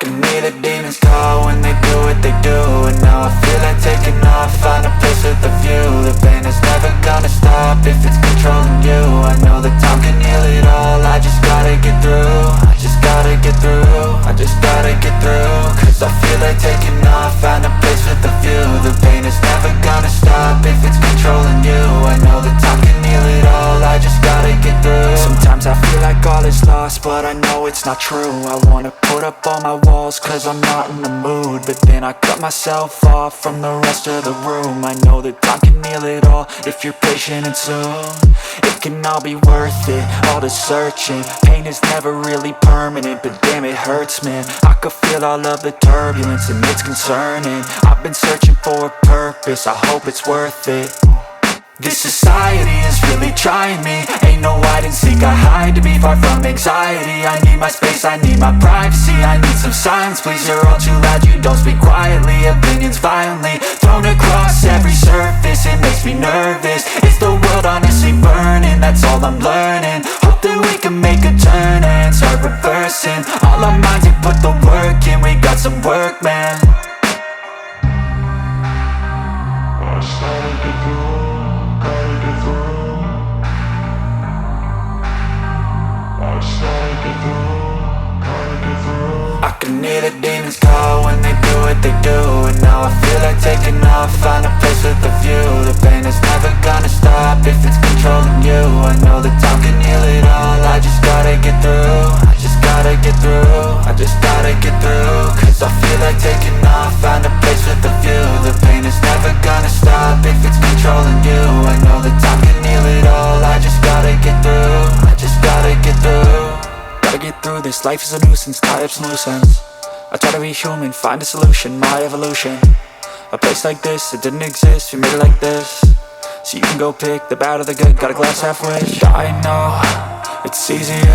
can hear the demons call when they do what they do. And now I feel like taking off, find a place with a view. The pain is never gonna stop if it's controlling you. I know that time can heal it all, I just gotta get through. I just gotta get through, I just gotta get through. Cause I feel like taking off, find a place with a view. The pain is never gonna stop if it's controlling you. I know that time can heal it all, I just gotta get through. Sometimes I feel like all is lost, but I know it's not true. I wanna put up all my walls cause I'm not in the mood, but then I cut myself off from the rest of the room. I know that time can heal it all if you're patient and soon. It can all be worth it, all the searching. Pain is never really permanent, but damn it hurts, man. I could feel all of the turbulence and it's concerning. I've been searching for a purpose, I hope it's worth it. This society is really trying me. Ain't no hide and seek, I hide to be far from anxiety. I need my space, I need my privacy. I need some silence, please, you're all too loud. You don't speak quietly, opinions violently thrown across every surface. It makes me nervous, it's the world honestly burning. That's all I'm learning, hope that we can make a turn and start reversing. All our minds, we put the work in, we got some work, man. I started to go. I can hear the demons call when they do what they do. And now I feel like taking off, find a place with a view. The pain is never gonna stop if it's controlling you. I know that time can heal it all, I just gotta get through. I just gotta get through, I just gotta get through. Cause I feel like taking off, find a place with a view. The pain is never gonna stop if it's controlling you. I know that time can heal it all, I just gotta get through. I just gotta get through. Gotta get through this, life is a nuisance, tie up some loose ends. I try to be human, find a solution, my evolution. A place like this, it didn't exist, we made it like this. So you can go pick the bad or the good, got a glass halfway. I know, it's easier